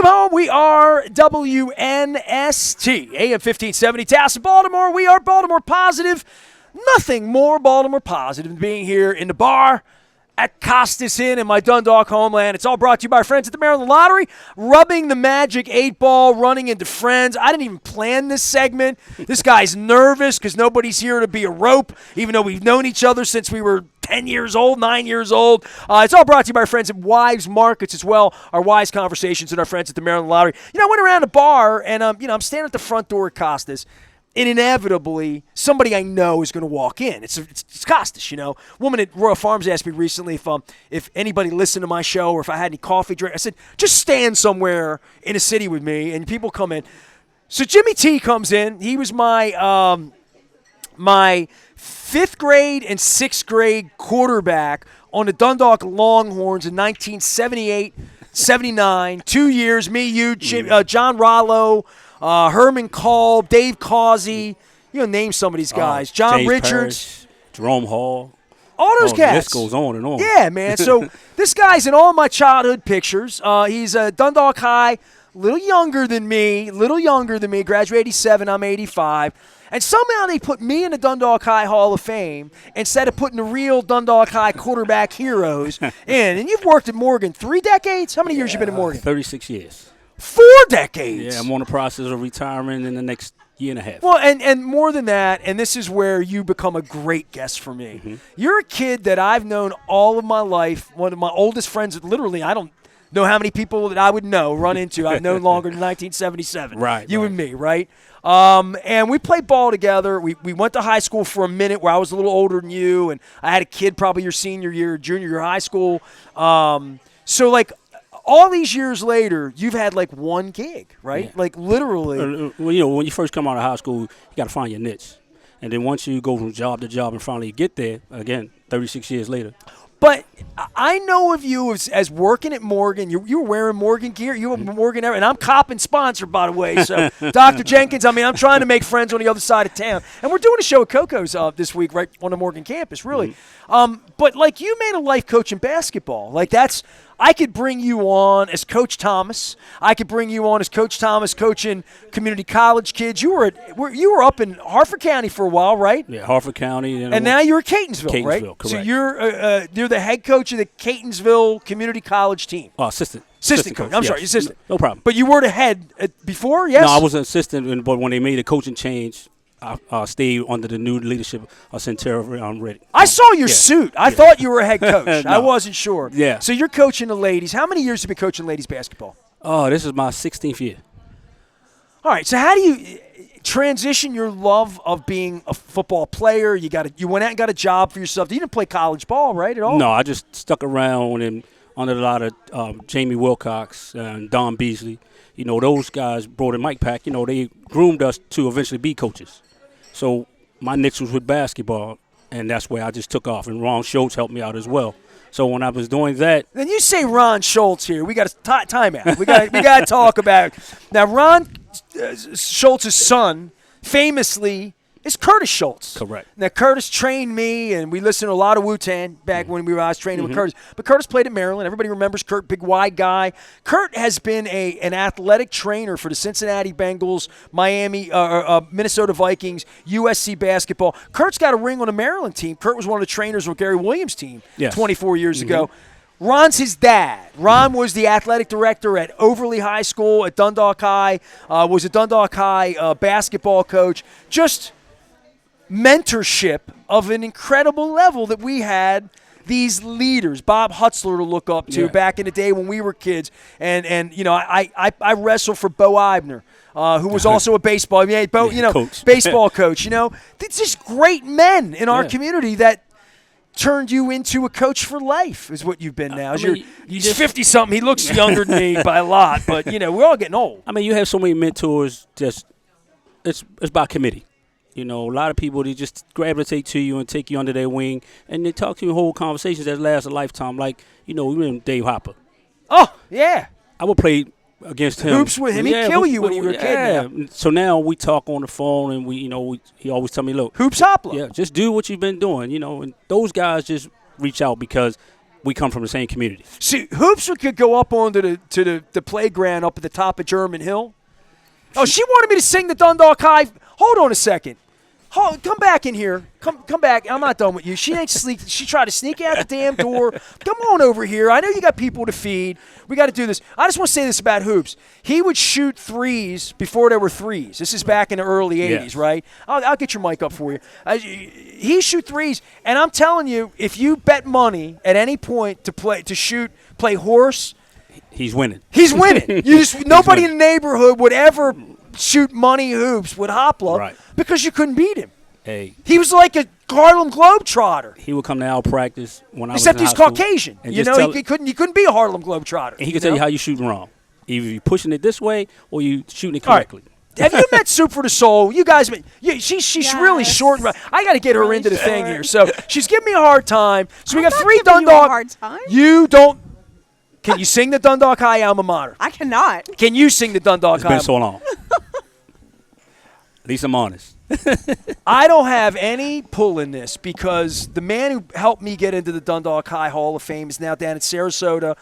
Welcome home. We are WNST, AM 1570, Taos, Baltimore. We are Baltimore positive. Nothing more Baltimore positive than being here in the bar at Costas Inn in my Dundalk homeland. It's all brought to you by our friends at the Maryland Lottery, rubbing the magic 8-ball, running into friends. I didn't even plan this segment. This guy's nervous because nobody's here to be a rope, even though we've known each other since we were 10 years old, 9 years old. It's all brought to you by our friends at Wives Markets as well, our wise conversations with our friends at the Maryland Lottery. I went around the bar, and I'm standing at the front door at Costas, and inevitably, somebody I know is going to walk in. It's Costas, Woman at Royal Farms asked me recently if anybody listened to my show or if I had any coffee drink. I said, just stand somewhere in a city with me, and people come in. So Jimmy T comes in. He was my my 5th grade and 6th grade quarterback on the Dundalk Longhorns in 1978, 79. 2 years, me, you, John Rollo, Herman Call, Dave Causey, name some of these guys. John James Richards. Parrish, Jerome Hall. All those guys. The list goes on and on. Yeah, man. So this guy's in all my childhood pictures. He's a Dundalk High, little younger than me, graduated 87, I'm 85. And somehow they put me in the Dundalk High Hall of Fame instead of putting the real Dundalk High quarterback heroes in. And you've worked at Morgan 3 decades? How many years you been at Morgan? 36 years. 4 decades. Yeah, I'm on the process of retiring in the next year and a half. Well, and more than that, and this is where you become a great guest for me. Mm-hmm. You're a kid that I've known all of my life. One of my oldest friends, literally, I don't know how many people that I would run into. I've known longer than 1977. Right. You and me, right? And we played ball together. We went to high school for a minute where I was a little older than you, and I had a kid probably your senior year, junior year high school. So, all these years later, you've had one gig, right? Yeah. Literally. Well, when you first come out of high school, you got to find your niche. And then once you go from job to job and finally get there, again, 36 years later. But I know of you as working at Morgan. You were wearing Morgan gear. You were Morgan, and I'm copping sponsor, by the way. So, Dr. Jenkins, I'm trying to make friends on the other side of town. And we're doing a show at Coco's this week, right on the Morgan campus, really. Mm-hmm. But, you made a life coach in basketball. I could bring you on as Coach Thomas. I could bring you on as Coach Thomas coaching community college kids. You were up in Harford County for a while, right? Yeah, Harford County. And now you're at Catonsville, right? Correct. So you're the head coach of the Catonsville Community College team. Assistant coach. I'm sorry, assistant. No problem. But you were the head before, yes? No, I was an assistant, but when they made a coaching change, I stayed under the new leadership of Centera Ready. I saw your suit. I thought you were a head coach. No. I wasn't sure. Yeah. So you're coaching the ladies. How many years have you been coaching ladies basketball? Oh, this is my 16th year. All right. So how do you transition your love of being a football player? You went out and got a job for yourself. You didn't play college ball, right, at all? No, I just stuck around and under a lot of Jamie Wilcox and Don Beasley. Those guys brought in Mike Pack. They groomed us to eventually be coaches. So my niche was with basketball, and that's where I just took off. And Ron Schultz helped me out as well. So when I was doing that, then you say Ron Schultz here. We got a time out. We got to talk about it. Now. Ron Schultz's son, famously, is Curtis Schultz. Correct. Now Curtis trained me, and we listened to a lot of Wu-Tang back when I was training with Curtis. But Curtis played at Maryland. Everybody remembers Kurt, big wide guy. Kurt has been an athletic trainer for the Cincinnati Bengals, Minnesota Vikings, USC basketball. Kurt's got a ring on the Maryland team. Kurt was one of the trainers on Gary Williams' team 24 years ago. Ron's his dad. Ron was the athletic director at Overley High School at Dundalk High, was a Dundalk High basketball coach. Just mentorship of an incredible level that we had these leaders, Bob Hutzler to look up to back in the day when we were kids. And I wrestled for Bo Eibner, who was also a baseball coach. Baseball coach. It's just great men in our community that turned you into a coach for life is what you've been now. He's 50-something. He looks younger than me by a lot, but, we're all getting old. You have so many mentors. It's by committee. A lot of people, they just gravitate to you and take you under their wing, and they talk to you in whole conversations that last a lifetime. Even Dave Hopper. Oh, yeah. I would play against him. Hoops with him. He'd kill you when you were a kid. Now. So now we talk on the phone, and he always tell me, look. Hoops Hopper. Yeah, just do what you've been doing, and those guys just reach out because we come from the same community. See, hoops could go up onto the playground up at the top of German Hill. Oh, she wanted me to sing the Dundalk High. Hold on a second. Come back in here. Come back. I'm not done with you. She ain't sleek. She tried to sneak out the damn door. Come on over here. I know you got people to feed. We got to do this. I just want to say this about hoops. He would shoot threes before there were threes. This is back in the early 80s, Yes. right? I'll get your mic up for you. He shoot threes, and I'm telling you, if you bet money at any point to play horse, He's winning. he's winning. Nobody in the neighborhood would ever shoot money hoops with Hopla Right. because you couldn't beat him. Hey, He was like a Harlem Globetrotter, he would come to our practice when I was except in he's high school, Caucasian. and You just know, tell- he couldn't be a Harlem Globetrotter. and he could tell you how you shooting wrong. Either you pushing it this way or you shooting it All right. correctly. Have you met Soup for the Soul? You guys, she's really Yes. short. I got to get her Really into the thing short. here. So she's giving me a hard time. So we I'm got not three giving you a Dundalk. hard time. You don't. Can you sing the Dundalk High Alma Mater? I cannot. Can you sing the Dundalk It's High? been so long. At least I'm honest. I don't have any pull in this because the man who helped me get into the Dundalk High Hall of Fame is now down in Sarasota.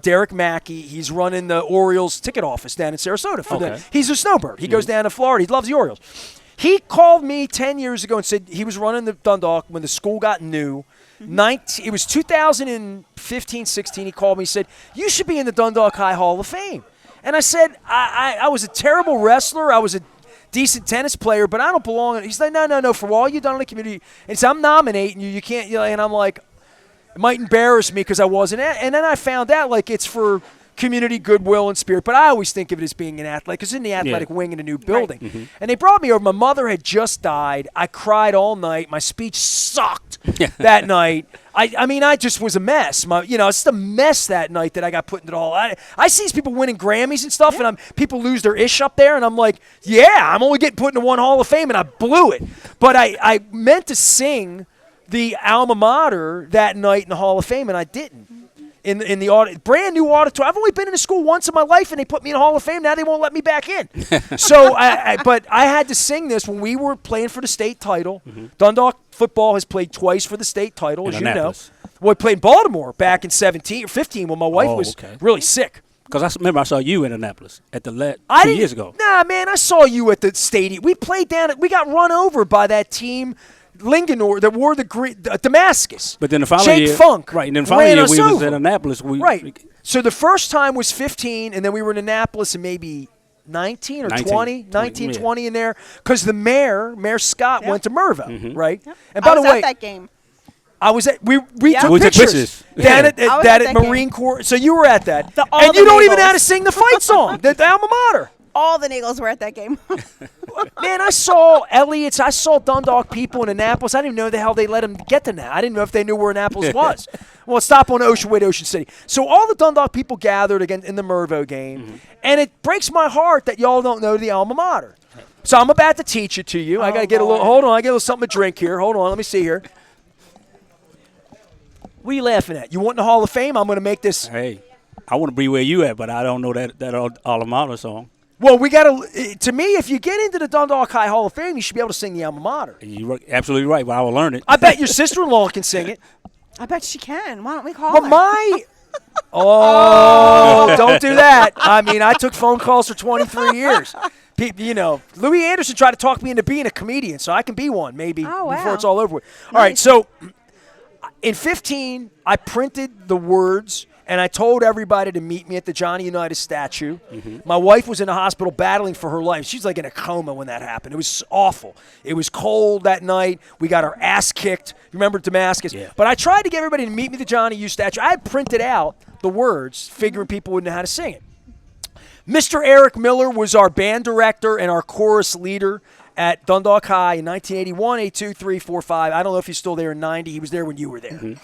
Derek Mackey. He's running the Orioles ticket office down in Sarasota. Okay. He's a snowbird. He goes down to Florida. He loves the Orioles. He called me 10 years ago and said he was running the Dundalk when the school got new. It was 2015-16. He called me and said, you should be in the Dundalk High Hall of Fame. And I said, I was a terrible wrestler. I was a decent tennis player, but I don't belong. He's like, no. For all you've done in the community, and so I'm nominating you. You can't. And I'm like, it might embarrass me because I wasn't. And then I found out like it's for community goodwill and spirit. But I always think of it as being an athlete because it's in the athletic wing in a new building. And they brought me over. My mother had just died. I cried all night. My speech sucked that night. I mean, I just was a mess. It's just a mess that night that I got put into it all. I see these people winning Grammys and stuff, and people lose their ish up there, and I'm like, yeah, I'm only getting put into one Hall of Fame, and I blew it. But I meant to sing the alma mater that night in the Hall of Fame, and I didn't. In the brand new auditorium. I've only been in a school once in my life, and they put me in the Hall of Fame. Now they won't let me back in. So, but I had to sing this when we were playing for the state title. Dundalk football has played twice for the state title, as you know. Annapolis. Well, we played in Baltimore back in 17 or 15 when my wife was really sick. Because I remember I saw you in Annapolis at the 2 years ago. Nah, man, I saw you at the stadium. We played down. We got run over by that team. Linganore that wore the green Damascus. But then the following Jake year, Funk right? And then the following ran year us we was over. at Annapolis. Right. So the first time was 15, and then we were in Annapolis in maybe 19 or 20, 19, 20 in there, because the Mayor Scott, went to Mervo, right? Yep. And by I the was way, at that game. I was at we took We took pictures pictures. down Yeah. at I was that at at that game. Marine Corps. So you were at that, All and the you don't even know Nagels. how to sing the fight song, the alma mater. All the Nagels were at that game. Man, I saw Elliott's. I saw Dundalk people in Annapolis. I didn't even know the hell they let them get to that. I didn't know if they knew where Annapolis was. Well, stop on Ocean Way to Ocean City. So all the Dundalk people gathered again in the Mervo game, and it breaks my heart that y'all don't know the alma mater. So I'm about to teach it to you. I got to get a little. Hold on, I get a little something to drink here. Hold on, let me see here. What are you laughing at? You want in the Hall of Fame? I'm going to make this. Hey, I want to be where you at, but I don't know that alma mater song. Well, we got to. To me, if you get into the Dundalk High Hall of Fame, you should be able to sing the alma mater. You're absolutely right, but I will learn it. I bet your sister-in-law can sing it. I bet she can. Why don't we call But her? don't do that. I mean, I took phone calls for 23 years. Louis Anderson tried to talk me into being a comedian, so I can be one maybe before it's all over with. All right, so in 15, I printed the words, and I told everybody to meet me at the Johnny Unitas statue. My wife was in the hospital battling for her life. She's like in a coma when that happened. It was awful. It was cold that night. We got our ass kicked. Remember Damascus? Yeah. But I tried to get everybody to meet me at the Johnny U statue. I had printed out the words, figuring people wouldn't know how to sing it. Mr. Eric Miller was our band director and our chorus leader at Dundalk High in 1981, 82, 3, 4, 5. I don't know if he's still there in 90. He was there when you were there.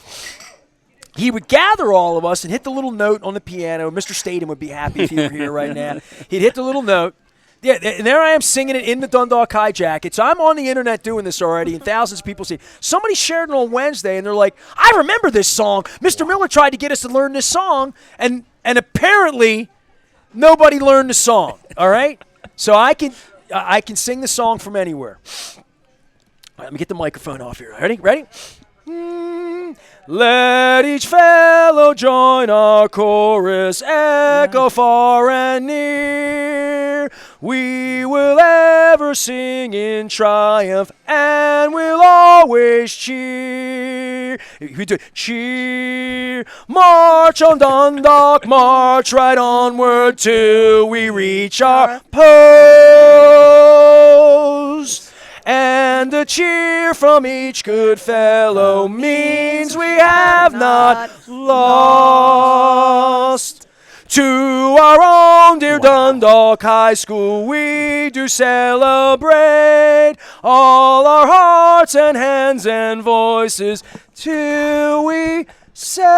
He would gather all of us and hit the little note on the piano. Mr. Statham would be happy if he were here right now. He'd hit the little note. Yeah, and there I am singing it in the Dundalk High jacket. So I'm on the internet doing this already, and thousands of people see it. Somebody shared it on Wednesday, and they're like, I remember this song. Mr. Miller tried to get us to learn this song, and apparently nobody learned the song, all right? So I can sing the song from anywhere. All right, let me get the microphone off here. Ready? Let each fellow join our chorus, echo far and near. We will ever sing in triumph, and we'll always cheer. We do cheer. March on Dundalk, march right onward till we reach our post. And the cheer from each good fellow means we have not lost. To our own dear Dundalk High School we do celebrate, all our hearts and hands and voices till we separate.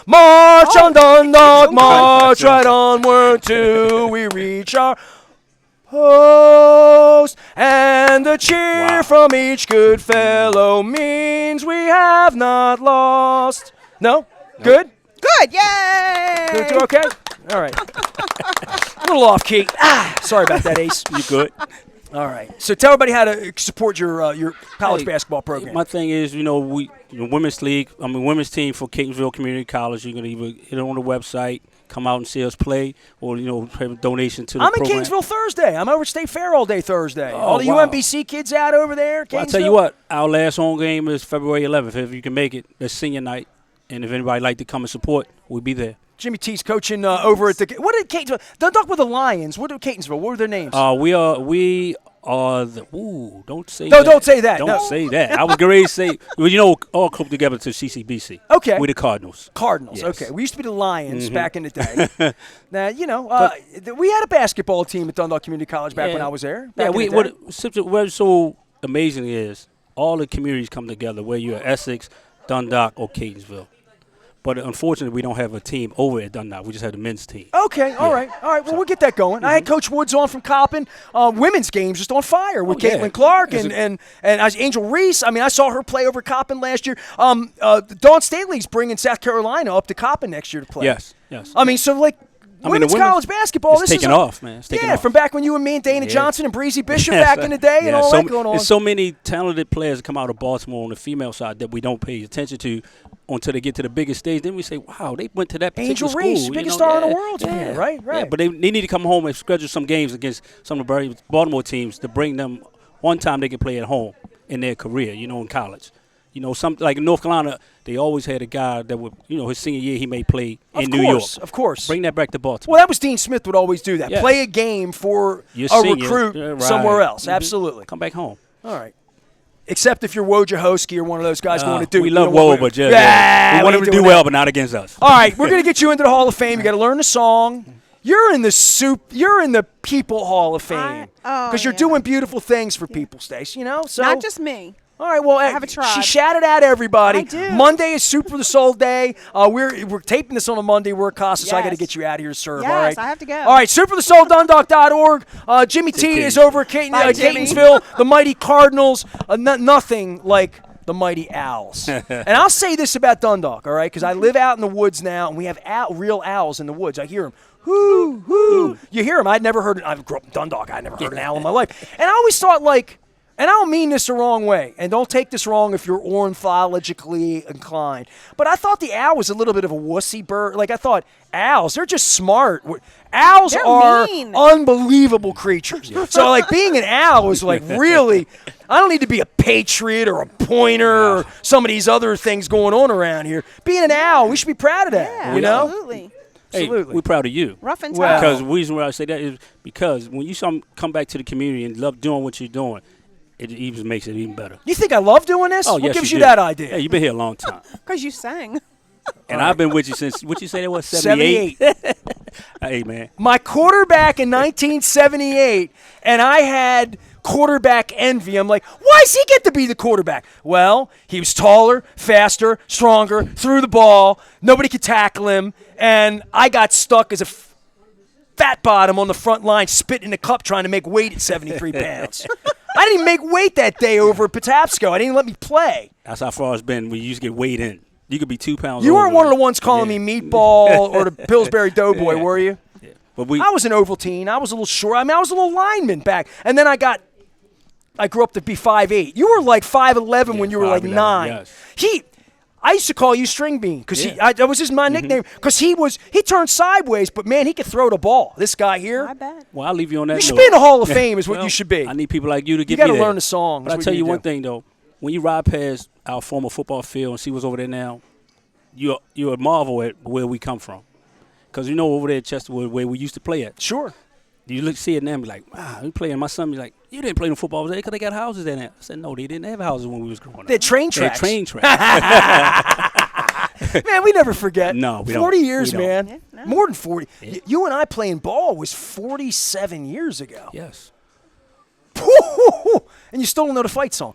March on Dundalk, march right onward till we reach our post, and the cheer from each good fellow means we have not lost. No? Good? Good, yay! Good, okay? All right. A little off key. Sorry about that, Ace. You good? All right. So tell everybody how to support your college basketball program. My thing is, women's league. Women's team for Catonsville Community College. You can either hit it on the website, come out and see us play, or have a donation to the program. I'm in Catonsville Thursday. I'm over at State Fair all day Thursday. Oh, all the wow. UMBC kids out over there. Well, I'll tell you what, our last home game is February 11th. If you can make it, it's senior night. And if anybody like to come and support, we'll be there. Jimmy T's coaching over at the – what did Catonsville – Dundalk with the Lions. What did Catonsville? What were their names? We are the – ooh, don't say no, that. don't say that. Don't say that. I was going to say – all clumped together to CCBC. Okay. We're the Cardinals. Cardinals, Yes. okay. We used to be the Lions back in the day. Now, we had a basketball team at Dundalk Community College back when I was there. What's so amazing is all the communities come together, whether you're Essex, Dundalk, or Catonsville. But unfortunately, we don't have a team over at Dundalk. We just have the men's team. Okay, all right. Well, we'll get that going. I had Coach Woods on from Coppin. Women's games just on fire with Caitlin Clark and Angel Reese. I mean, I saw her play over Coppin last year. Dawn Staley's bringing South Carolina up to Coppin next year to play. Yes. I mean, so women's college basketball. It's taking off, man. It's taking off. From back when you and me and Dana Johnson and Breezy Bishop back in the day and all that going on. There's so many talented players that come out of Baltimore on the female side that we don't pay attention to until they get to the biggest stage. Then we say, wow, they went to that particular school. Angel Reese, biggest star in the world. Yeah. Right. Yeah, but they need to come home and schedule some games against some of the Baltimore teams to bring them one time they can play at home in their career, in college. Some like in North Carolina, they always had a guy that would, his senior year he may play in New York. Of course. Bring that back to Baltimore. Well, that was Dean Smith would always do that. Yeah. Play a game for Your a senior, recruit somewhere else. Mm-hmm. Absolutely. Come back home. All right. Except if you're Wojciechowski or one of those guys going to Duke. We love Woj, but we want him to do well, but not against us. All right, we're going to get you into the Hall of Fame. You got to learn the song. You're in the People Hall of Fame because you're doing beautiful things for people, Stace. So not just me. All right, well, I have a tribe. She shouted out everybody. I do. Monday is Soup for the Soul Day. We're taping this on a Monday. We're at Costas, so I got to get you out of here to serve. Yes, all right? I have to go. All right, Soup4theSoul.Dundalk.org. Jimmy T is over at Catonsville. The mighty Cardinals. Nothing like the mighty Owls. And I'll say this about Dundalk, all right, because I live out in the woods now, and we have real owls in the woods. I hear them. Hoo, hoo. You hear them. I grew up in Dundalk. I never heard an owl in my life. And I always thought, and I don't mean this the wrong way, and don't take this wrong if you're ornithologically inclined, but I thought the owl was a little bit of a wussy bird. I thought owls, they're just smart. Owls are mean. Unbelievable creatures. So, being an owl is, really, I don't need to be a patriot or a pointer or some of these other things going on around here. Being an owl, we should be proud of that, Absolutely. Hey, Absolutely. we're proud of you. Rough and tough. Well, Because the reason why I say that is because when you come back to the community and love doing what you're doing, it even makes it even better. You think I love doing this? Oh, what yes, gives you you do. that idea? Yeah, you've been here a long time. Because you sang. And I've been with you since, what you say that was, 78? Hey, man. My quarterback in 1978, and I had quarterback envy. I'm like, why does he get to be the quarterback? Well, he was taller, faster, stronger, threw the ball, nobody could tackle him, and I got stuck as a fat bottom on the front line, spitting in a cup trying to make weight at 73 pounds. I didn't even make weight that day over at Patapsco. I didn't let me play. That's how far it's been. We used to get weighed in. You could be 2 pounds You over. weren't one of the ones calling me meatball or the Pillsbury Doughboy, were you? Yeah. But I was an Ovaltine. I was a little short. I was a little lineman back. And then I got I grew up to be 5'8". You were like 5'11" when you were like 5'11", 9. yes. I used to call you String Bean because Yeah. that was just my nickname because he turned sideways, but man, he could throw the ball. This guy here, I bet. Well, I'll leave you on that you should note. be in the Hall of Fame, is what Well, you should be. I need people like you to You get got me to there. learn the song. But That's I'll what tell you do. one thing though, when you ride past our former football field and see what's over there now, you'll marvel at where we come from, because you know over there at Chesterwood where we used to play at. Sure. You see it now and be like, wow, we playing. My son be like, you didn't play no football over there because they got houses there now. I said, no, they didn't have houses when we was growing up. They had train They had tracks. train tracks. Man, we never forget. No, we 40 don't. years, We don't. man. Yeah, no. More than 40. You and I playing ball was 47 years ago. Yes. And you still don't know the fight song.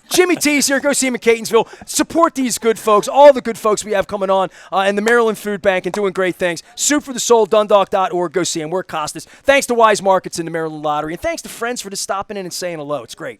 Jimmy T's here. Go see him in Catonsville. Support these good folks, all the good folks we have coming on, and the Maryland Food Bank and doing great things. Soup for the Soul, Dundalk.org. Go see him. We're Costas. Thanks to Wise Markets and the Maryland Lottery. And thanks to friends for just stopping in and saying hello. It's great.